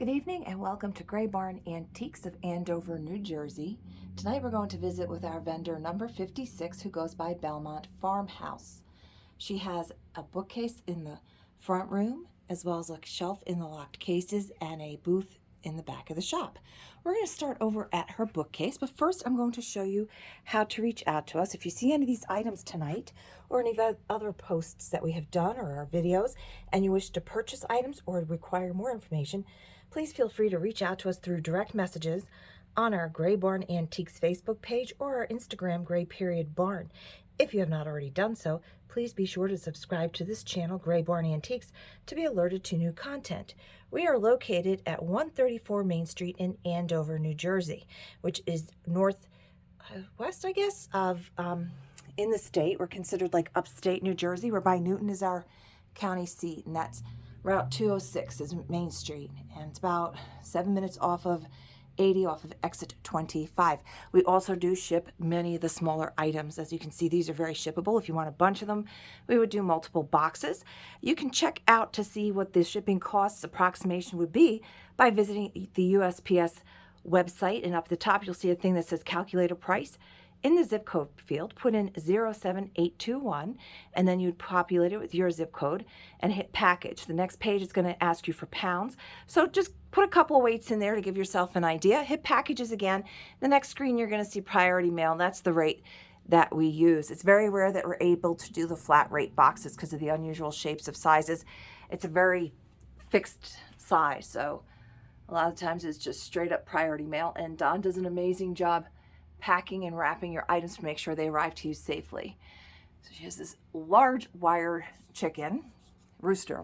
Good evening and welcome to Barn Antiques of Andover, New Jersey. Tonight we're going to visit with our vendor number 56 who goes by Belmont Farmhouse. She has a bookcase in the front room as well as a shelf in the locked cases and a booth in the back of the shop. We're going to start over at her bookcase, but first I'm going to show you how to reach out to us. If you see any of these items tonight or any other posts that we have done or our videos and you wish to purchase items or require more information, please feel free to reach out to us through direct messages on our Gray Barn Antiques Facebook page or our Instagram Gray_Barn. If you have not already done so, please be sure to subscribe to this channel, Gray Barn Antiques, to be alerted to new content. We are located at 134 Main Street in Andover, New Jersey, which is northwest, I guess, of in the state. We're considered like upstate New Jersey, whereby Newton is our county seat, and that's Route 206 is Main Street, and it's about 7 minutes off of 80 off of exit 25. We also do ship many of the smaller items. As you can see, these are very shippable. If you want a bunch of them, we would do multiple boxes. You can check out to see what the shipping costs approximation would be by visiting the USPS website, and up at the top you'll see a thing that says calculator price. In the zip code field, put in 07821, and then you'd populate it with your zip code and hit package. The next page is going to ask you for pounds, so just put a couple of weights in there to give yourself an idea. Hit packages again. The next screen you're going to see priority mail. That's the rate that we use. It's very rare that we're able to do the flat rate boxes because of the unusual shapes of sizes. It's a very fixed size, so a lot of times it's just straight up priority mail, and Don does an amazing job packing and wrapping your items to make sure they arrive to you safely. So she has this large wire rooster,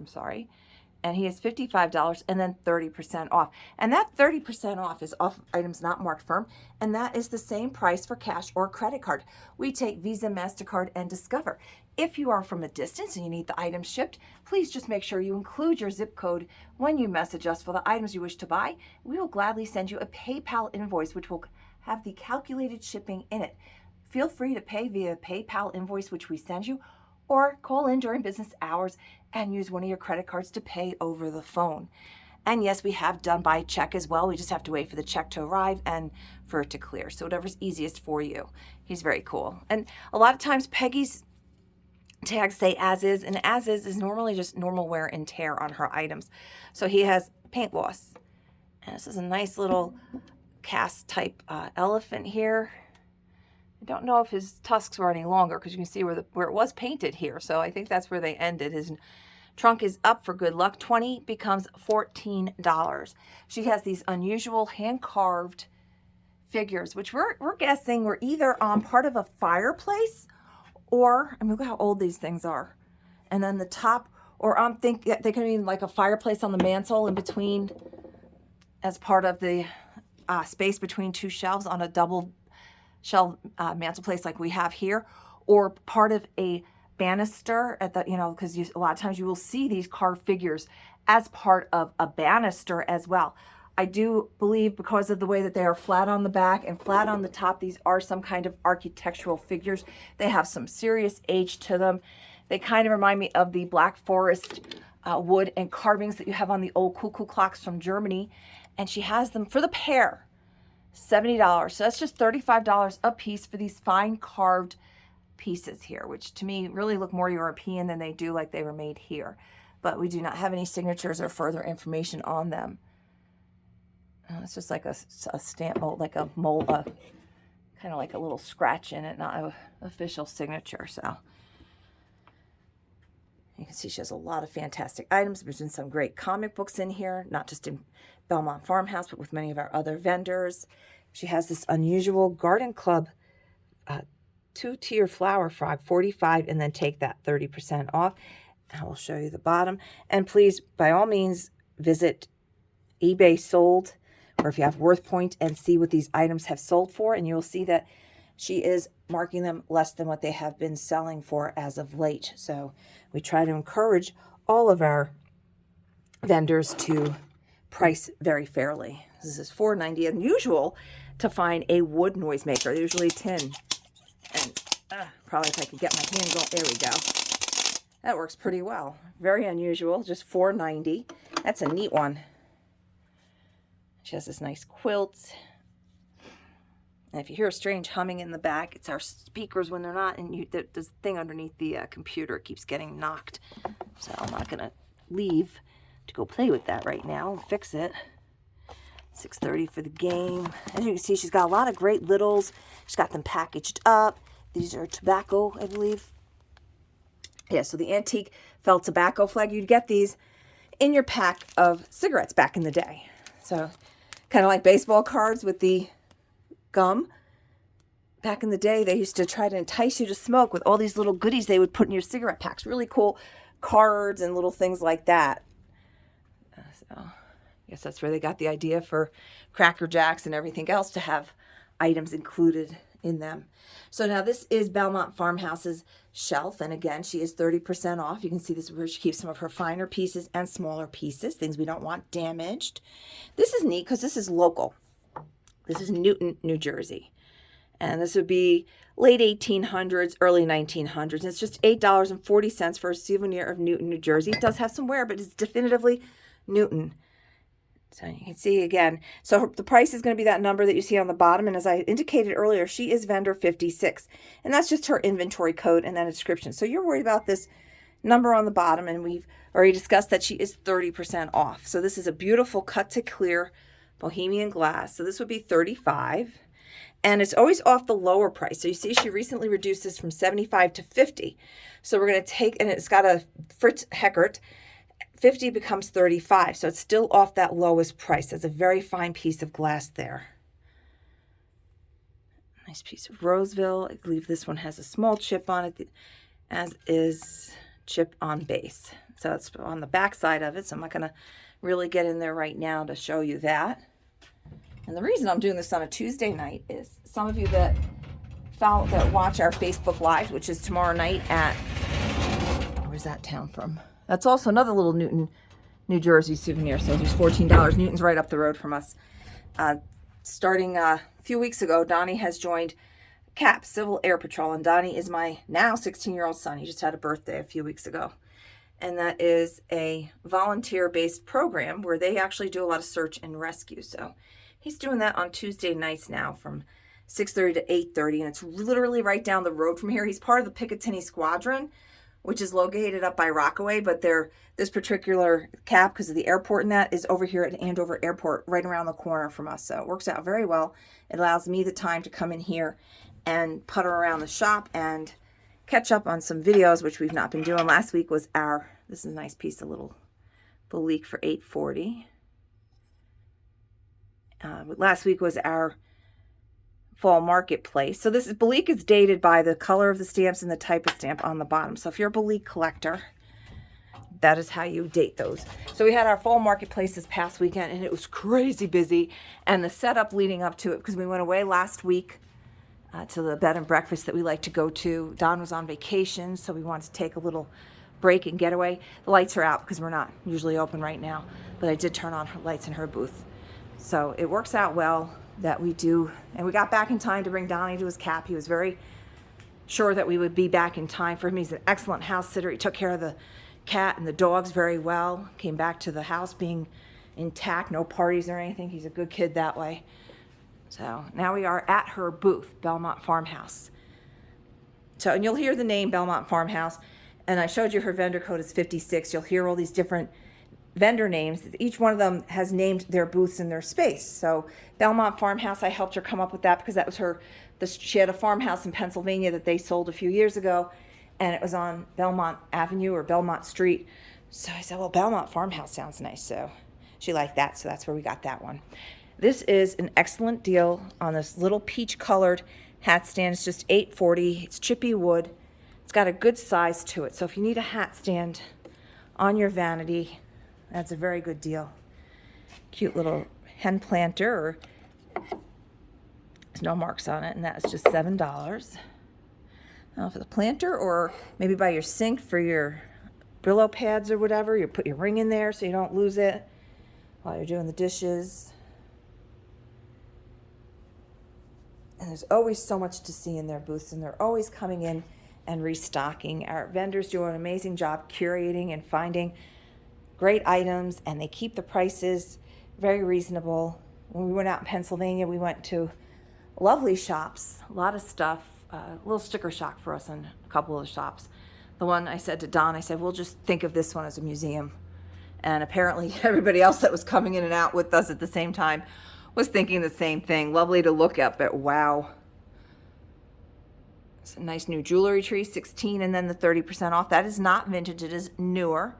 and he has $55 and then 30% off. And that 30% off is off items not marked firm, and that is the same price for cash or credit card. We take Visa, MasterCard, and Discover. If you are from a distance and you need the items shipped, please just make sure you include your zip code when you message us for the items you wish to buy. We will gladly send you a PayPal invoice, which will have the calculated shipping in it. Feel free to pay via PayPal invoice, which we send you, or call in during business hours and use one of your credit cards to pay over the phone. And yes, we have done by check as well. We just have to wait for the check to arrive and for it to clear. So whatever's easiest for you. He's very cool. And a lot of times Peggy's tags say as is, and as is normally just normal wear and tear on her items. So he has paint loss. And this is a nice little cast type elephant here. I don't know if his tusks were any longer because you can see where it was painted here. So I think that's where they ended. His trunk is up for good luck. 20 becomes $14. She has these unusual hand-carved figures, which we're guessing were either on part of a fireplace or, I mean, look how old these things are. And then the top, or I'm thinking they could be like a fireplace on the mantle in between as part of the space between two shelves on a double shelf mantelpiece like we have here, or part of a banister at the, because a lot of times you will see these carved figures as part of a banister as well. I do believe because of the way that they are flat on the back and flat on the top, these are some kind of architectural figures. They have some serious age to them. They kind of remind me of the Black Forest wood and carvings that you have on the old cuckoo clocks from Germany. And she has them for the pair, $70. So that's just $35 a piece for these fine carved pieces here, which to me really look more European than they do like they were made here. But we do not have any signatures or further information on them. It's just like a stamp mold, like a mold, kind of like a little scratch in it, not an official signature. So you can see she has a lot of fantastic items. There's been some great comic books in here, not just in Belmont Farmhouse, but with many of our other vendors. She has this unusual Garden Club two-tier flower frog, $45, and then take that 30% off. I will show you the bottom. And please, by all means, visit eBay Sold, or if you have WorthPoint, and see what these items have sold for, and you'll see that she is marking them less than what they have been selling for as of late. So we try to encourage all of our vendors to price very fairly. This is $4.90. Unusual to find a wood noisemaker. They're usually tin. And probably if I could get my hand going, there we go. That works pretty well. Very unusual, just $4.90. That's a neat one. She has this nice quilt. And if you hear a strange humming in the back, it's our speakers when they're not, and there's a thing underneath the computer. It keeps getting knocked. So I'm not going to leave to go play with that right now and fix it. 6:30 for the game. As you can see, she's got a lot of great littles. She's got them packaged up. These are tobacco, I believe. Yeah, so the antique felt tobacco flag. You'd get these in your pack of cigarettes back in the day. So kind of like baseball cards with the gum. Back in the day, they used to try to entice you to smoke with all these little goodies they would put in your cigarette packs. Really cool cards and little things like that. So I guess that's where they got the idea for Cracker Jacks and everything else to have items included in them. So now this is Belmont Farmhouse's shelf. And again, she is 30% off. You can see this is where she keeps some of her finer pieces and smaller pieces, things we don't want damaged. This is neat because this is local. This is Newton, New Jersey. And this would be late 1800s, early 1900s. And it's just $8.40 for a souvenir of Newton, New Jersey. It does have some wear, but it's definitively Newton. So you can see again. So the price is going to be that number that you see on the bottom. And as I indicated earlier, she is vendor 56. And that's just her inventory code and then a description. So you're worried about this number on the bottom. And we've already discussed that she is 30% off. So this is a beautiful cut to clear Bohemian glass. So this would be 35, and it's always off the lower price. So you see she recently reduced this from 75 to 50. So we're going to take, and it's got a Fritz Heckert, 50 becomes 35. So it's still off that lowest price. That's a very fine piece of glass there. Nice piece of Roseville. I believe this one has a small chip on it, as is chip on base. So it's on the back side of it. So I'm not going to really get in there right now to show you that. And the reason I'm doing this on a Tuesday night is some of you that watch our Facebook Live, which is tomorrow night at, where's that town from? That's also another little Newton, New Jersey souvenir. So there's $14. Newton's right up the road from us. Starting a few weeks ago, Donnie has joined CAP, Civil Air Patrol. And Donnie is my now 16-year-old son. He just had a birthday a few weeks ago. And that is a volunteer-based program where they actually do a lot of search and rescue. So he's doing that on Tuesday nights now from 6:30 to 8:30, and it's literally right down the road from here. He's part of the Picatinny Squadron, which is located up by Rockaway, but this particular CAP, because of the airport and that, is over here at Andover Airport, right around the corner from us. So it works out very well. It allows me the time to come in here and putter around the shop and catch up on some videos, which we've not been doing. Last week was this is a nice piece of little Belique for $8.40. Last week was our fall marketplace. So this Belique is dated by the color of the stamps and the type of stamp on the bottom. So if you're a Belique collector, that is how you date those. So we had our fall marketplace this past weekend, and it was crazy busy. And the setup leading up to it, because we went away last week to the bed and breakfast that we like to go to. Don was on vacation, so we wanted to take a little break and getaway. The lights are out because we're not usually open right now, but I did turn on her lights in her booth. So it works out well that we do. And we got back in time to bring Donnie to his CAP. He was very sure that we would be back in time for him. He's an excellent house sitter. He took care of the cat and the dogs very well. Came back to the house being intact, no parties or anything. He's a good kid that way. So now we are at her booth, Belmont Farmhouse. So, and you'll hear the name Belmont Farmhouse. And I showed you her vendor code is 56. You'll hear all these different vendor names. Each one of them has named their booths in their space. So Belmont Farmhouse, I helped her come up with that because that was she had a farmhouse in Pennsylvania that they sold a few years ago, and it was on Belmont Avenue or Belmont Street. So I said, well, Belmont Farmhouse sounds nice. So she liked that. So that's where we got that one. This is an excellent deal on this little peach colored hat stand. It's just $8.40. It's chippy wood. It's got a good size to it. So if you need a hat stand on your vanity, that's a very good deal. Cute little hen planter. There's no marks on it, and that is just $7. Now for the planter, or maybe by your sink for your Brillo pads or whatever, you put your ring in there so you don't lose it while you're doing the dishes. And there's always so much to see in their booths, and they're always coming in and restocking. Our vendors do an amazing job curating and finding great items, and they keep the prices very reasonable. when we went out in Pennsylvania, we went to lovely shops, a lot of stuff, a little sticker shock for us in a couple of the shops. The one I said to Don, I said, we'll just think of this one as a museum. And apparently everybody else that was coming in and out with us at the same time was thinking the same thing. Lovely to look at, but wow. It's a nice new jewelry tree, 16, and then the 30% off. That is not vintage, it is newer.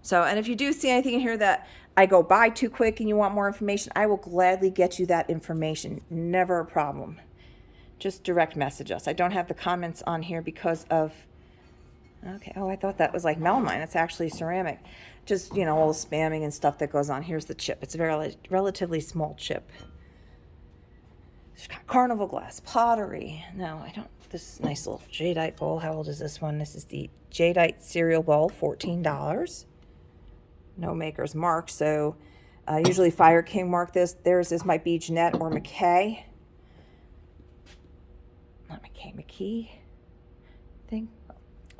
So, and if you do see anything in here that I go by too quick and you want more information, I will gladly get you that information. Never a problem. Just direct message us. I don't have the comments on here because of, okay, oh, I thought that was like melamine. It's actually ceramic. Just, you know, all the spamming and stuff that goes on. Here's the chip. It's a very relatively small chip. It's got carnival glass, pottery. No, I don't. This nice little jadeite bowl. How old is this one? This is the jadeite cereal bowl, $14. No maker's mark. So usually Fire King mark this. This might be Jeanette or McKay. Not McKay, McKee. I think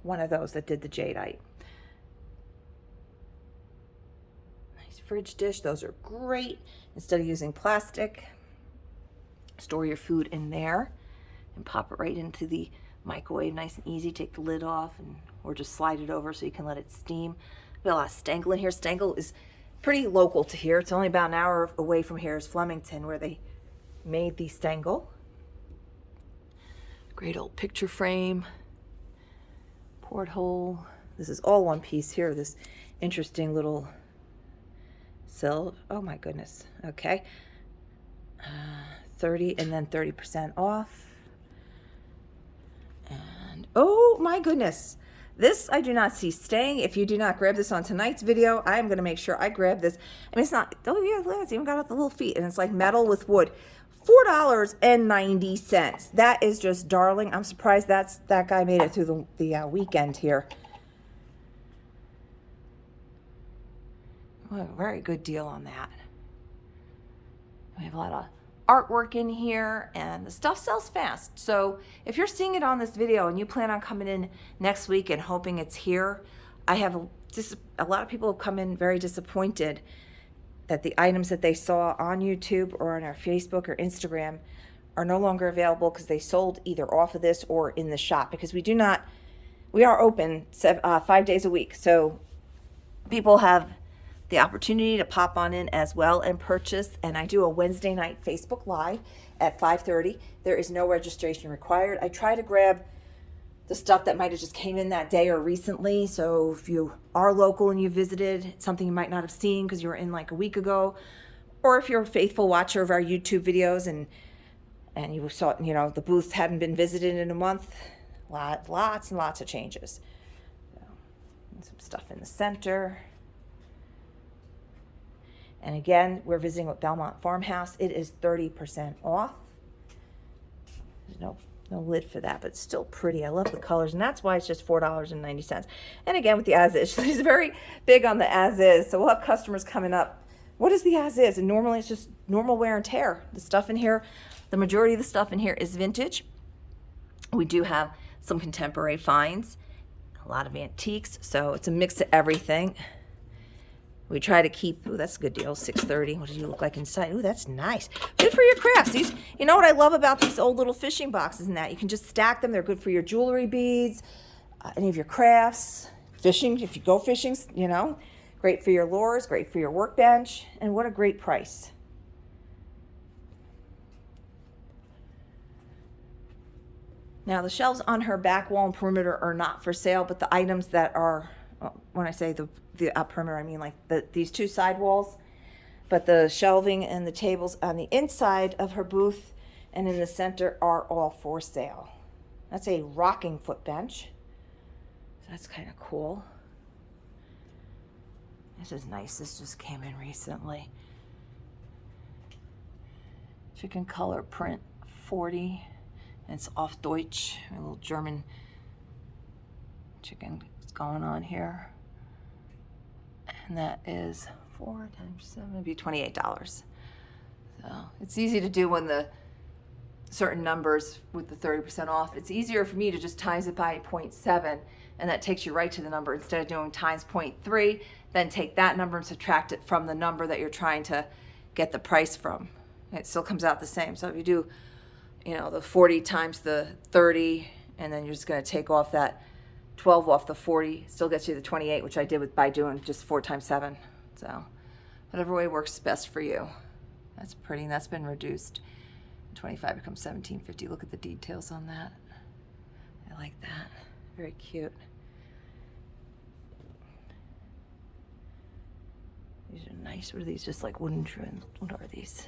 one of those that did the jadeite. Nice fridge dish. Those are great. Instead of using plastic, store your food in there and pop it right into the microwave. Nice and easy. Take the lid off or just slide it over so you can let it steam. We got a lot of Stengel in here. Stengel is pretty local to here. It's only about an hour away from here is Flemington, where they made the Stengel. Great old picture frame. Porthole. This is all one piece here. This interesting little sill. Oh my goodness. Okay. 30 and then 30% off. And oh my goodness. This I do not see staying. If you do not grab this on tonight's video, I'm going to make sure I grab this. I mean, it's not, oh yeah, look, it's even got the little feet, and it's like metal with wood. $4.90. That is just darling. I'm surprised that guy made it through the weekend here. What a very good deal on that. We have a lot of artwork in here, and the stuff sells fast. So if you're seeing it on this video and you plan on coming in next week and hoping it's here, I have a lot of people have come in very disappointed that the items that they saw on YouTube or on our Facebook or Instagram are no longer available because they sold either off of this or in the shop, because we are open 5 days a week. So people have the opportunity to pop on in as well and purchase. And I do a Wednesday night Facebook Live at 5:30. There is no registration required. I try to grab the stuff that might have just came in that day or recently. So if you are local and you visited, something you might not have seen because you were in like a week ago, or if you're a faithful watcher of our YouTube videos and you saw, you know, the booth hadn't been visited in a month, lots and lots of changes. So, and some stuff in the center. And again, we're visiting with Belmont Farmhouse. It is 30% off. There's no lid for that, but it's still pretty. I love the colors, and that's why it's just $4.90. And again, with the as-is, she's very big on the as-is. So we'll have customers coming up. What is the as-is? And normally it's just normal wear and tear. The stuff in here, the majority of the stuff in here is vintage. We do have some contemporary finds, a lot of antiques. So it's a mix of everything. We try to keep, ooh, that's a good deal, $6.30. What does you look like inside? Ooh, that's nice. Good for your crafts. These, you know what I love about these old little fishing boxes and that? You can just stack them. They're good for your jewelry beads, any of your crafts, fishing, if you go fishing, you know. Great for your lures, great for your workbench, and what a great price. Now, the shelves on her back wall and perimeter are not for sale, but the items that are, when I say the perimeter, I mean like these two side walls, but the shelving and the tables on the inside of her booth and in the center are all for sale. That's a rocking foot bench. So that's kind of cool. This is nice. This just came in recently. Chicken color print, 40. And it's off Deutsch, a little German chicken is going on here. And that is 4 times 7 would be $28. So it's easy to do when the certain numbers with the 30% off. It's easier for me to just times it by 0.7, and that takes you right to the number instead of doing times 0.3, then take that number and subtract it from the number that you're trying to get the price from. It still comes out the same. So if you do, you know, the 40 times the 30, and then you're just going to take off that 12 off the 40, still gets you the 28, which I did by doing just 4 times 7. So whatever way works best for you. That's pretty, and that's been reduced. 25 becomes $17.50. Look at the details on that. I like that. Very cute. These are nice. What are these? Just like wooden trims. What are these?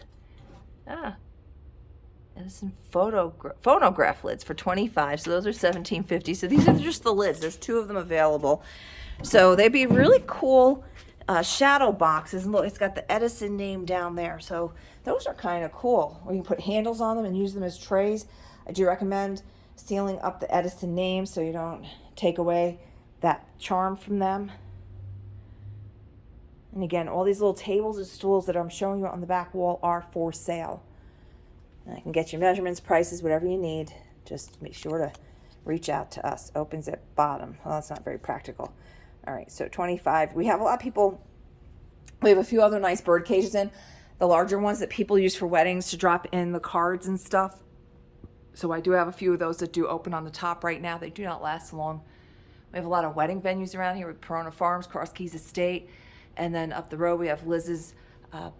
Edison phonograph lids for $25. So those are $17.50. So these are just the lids. There's 2 of them available. So they'd be really cool shadow boxes. And look, it's got the Edison name down there. So those are kind of cool. Or you can put handles on them and use them as trays. I do recommend sealing up the Edison name so you don't take away that charm from them. And again, all these little tables and stools that I'm showing you on the back wall are for sale. And I can get you measurements, prices, whatever you need. Just make sure to reach out to us. Opens at bottom. Well, that's not very practical. All right, so 25. We have a lot of people. We have a few other nice bird cages in. The larger ones that people use for weddings to drop in the cards and stuff. So I do have a few of those that do open on the top right now. They do not last long. We have a lot of wedding venues around here with Barn of Farms, Cross Keys Estate. And then up the road, we have Liz's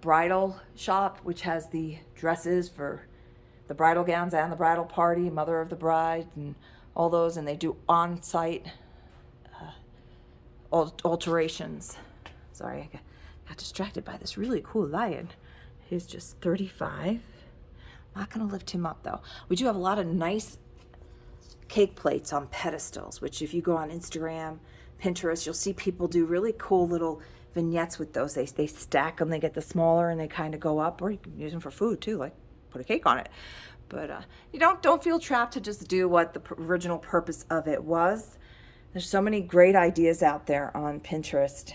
bridal shop, which has the dresses for the bridal gowns and the bridal party, mother of the bride, and all those. And they do on-site alterations. Sorry, I got distracted by this really cool lion. He's just 35. Not going to lift him up, though. We do have a lot of nice cake plates on pedestals, which if you go on Instagram, Pinterest, you'll see people do really cool little vignettes with those. They stack them, they get the smaller, and they kind of go up, or you can use them for food too, like put a cake on it. But you don't feel trapped to just do what the original purpose of it was. There's so many great ideas out there on Pinterest.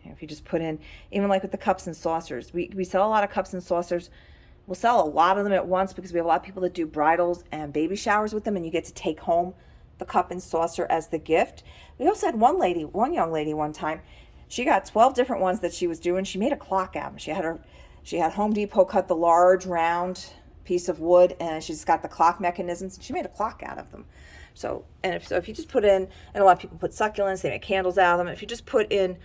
If you just put in, even like with the cups and saucers, we sell a lot of cups and saucers. We'll sell a lot of them at once because we have a lot of people that do bridals and baby showers with them, and you get to take home the cup and saucer as the gift. We also had one young lady one time. She got 12 different ones that she was doing. She made a clock out of them. She had Home Depot cut the large round piece of wood, and she's got the clock mechanisms, and she made a clock out of them. So if you just put in, and a lot of people put succulents, they make candles out of them. If you just put in,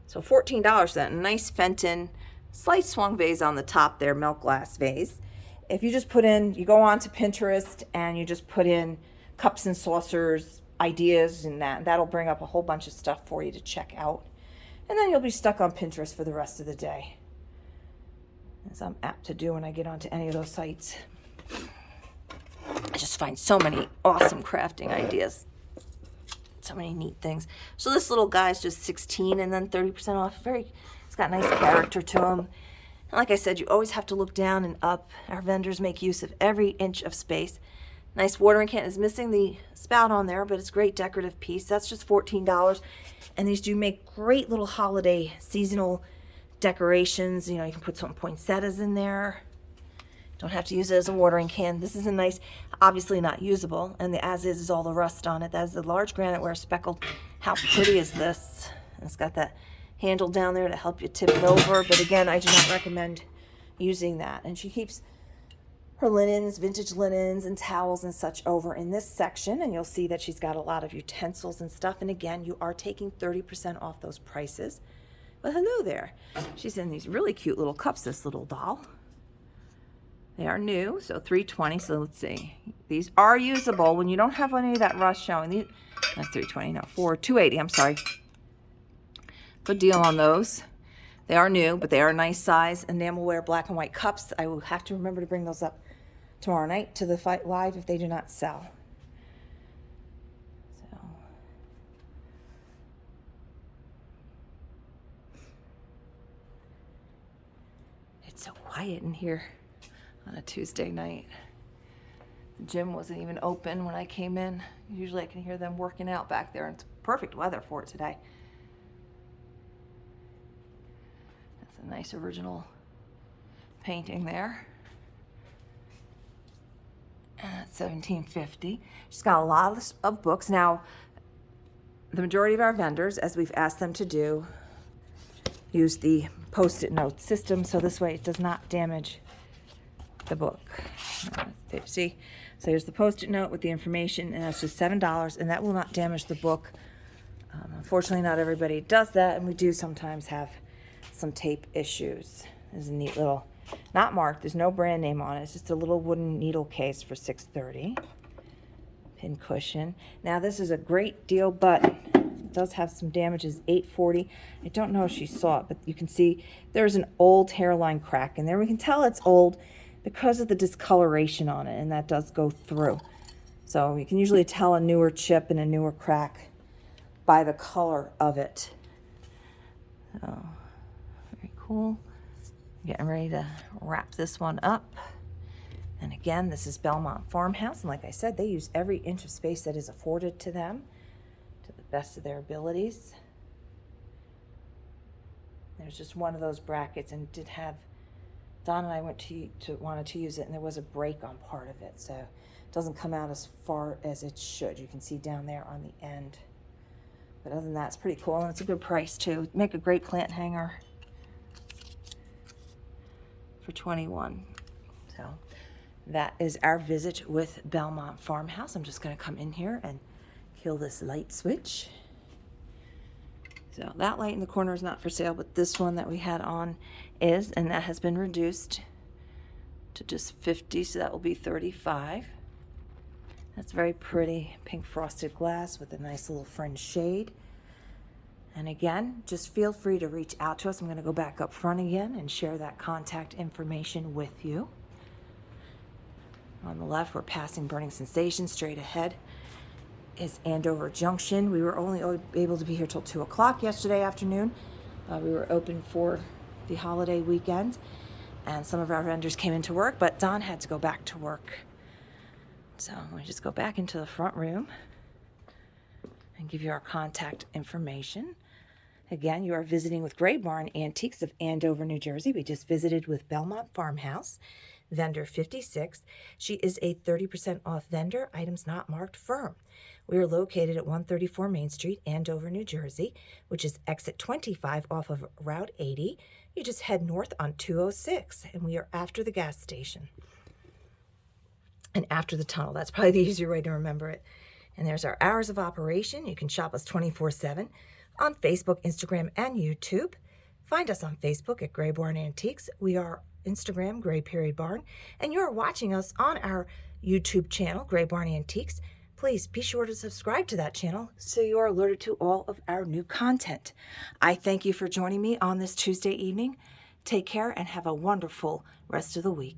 so $14 for that nice Fenton slight swung vase on the top there, milk glass vase. If you just put in, you go on to Pinterest and you just put in cups and saucers ideas, and that'll bring up a whole bunch of stuff for you to check out. And then you'll be stuck on Pinterest for the rest of the day, as I'm apt to do when I get onto any of those sites. I just find so many awesome crafting ideas. So many neat things. So this little guy's just $16 and then 30% off. It's got nice character to him. And like I said, you always have to look down and up. Our vendors make use of every inch of space. Nice watering can is missing the spout on there, but it's a great decorative piece. That's just $14. And these do make great little holiday seasonal decorations. You know, you can put some poinsettias in there. Don't have to use it as a watering can. This is a nice, obviously not usable, and the as is all the rust on it. That is the large granite ware speckled. How pretty is this? And it's got that handle down there to help you tip it over, but again, I do not recommend using that. And she keeps her linens, vintage linens and towels and such over in this section, and you'll see that she's got a lot of utensils and stuff. And again, you are taking 30% off those prices. Well, hello there. She's in these really cute little cups, this little doll. They are new, so $3.20. So let's see. These are usable when you don't have any of that rust showing. These, not $3.20, no, $2.80. I'm sorry. Good deal on those. They are new, but they are nice size enamelware black and white cups. I will have to remember to bring those up tomorrow night to the Fight Live if they do not sell. So it's so quiet in here on a Tuesday night. The gym wasn't even open when I came in. Usually I can hear them working out back there, and it's perfect weather for it today. That's a nice original painting there. And that's $17.50. She's got a lot of books. Now, the majority of our vendors, as we've asked them to do, use the Post-it note system, so this way it does not damage the book. See? So here's the Post-it note with the information, and that's just $7, and that will not damage the book. Unfortunately, not everybody does that, and we do sometimes have some tape issues. There's a neat little, not marked, there's no brand name on it. It's just a little wooden needle case for $6.30. Pin cushion. Now this is a great deal, but it does have some damages. $8.40. I don't know if she saw it, but you can see there's an old hairline crack in there. We can tell it's old because of the discoloration on it, and that does go through. So you can usually tell a newer chip and a newer crack by the color of it. So, very cool. Getting ready to wrap this one up. And again, this is Belmont Farmhouse, and like I said, they use every inch of space that is afforded to them to the best of their abilities. There's just one of those brackets, and did have, Don and I wanted to use it, and there was a break on part of it, so it doesn't come out as far as it should. You can see down there on the end. But other than that, it's pretty cool, and it's a good price too. Make a great plant hanger for $21. So that is our visit with Belmont Farmhouse. I'm just going to come in here and kill this light switch. So that light in the corner is not for sale, but this one that we had on is, and that has been reduced to just 50, so that will be 35. That's very pretty pink frosted glass with a nice little fringe shade. And again, just feel free to reach out to us. I'm going to go back up front again and share that contact information with you. On the left, we're passing Burning Sensation. Straight ahead is Andover Junction. We were only able to be here till 2 o'clock yesterday afternoon. We were open for the holiday weekend, and some of our vendors came into work, but Don had to go back to work. So we just go back into the front room and give you our contact information. Again, you are visiting with Gray Barn Antiques of Andover, New Jersey. We just visited with Belmont Farmhouse, vendor 56. She is a 30% off vendor, items not marked firm. We are located at 134 Main Street, Andover, New Jersey, which is exit 25 off of Route 80. You just head north on 206, and we are after the gas station and after the tunnel. That's probably the easier way to remember it. And there's our hours of operation. You can shop us 24/7 on Facebook, Instagram, and YouTube. Find us on Facebook at Gray Barn Antiques. We are Instagram, Gray_Barn. And you are watching us on our YouTube channel, Gray Barn Antiques. Please be sure to subscribe to that channel so you are alerted to all of our new content. I thank you for joining me on this Tuesday evening. Take care and have a wonderful rest of the week.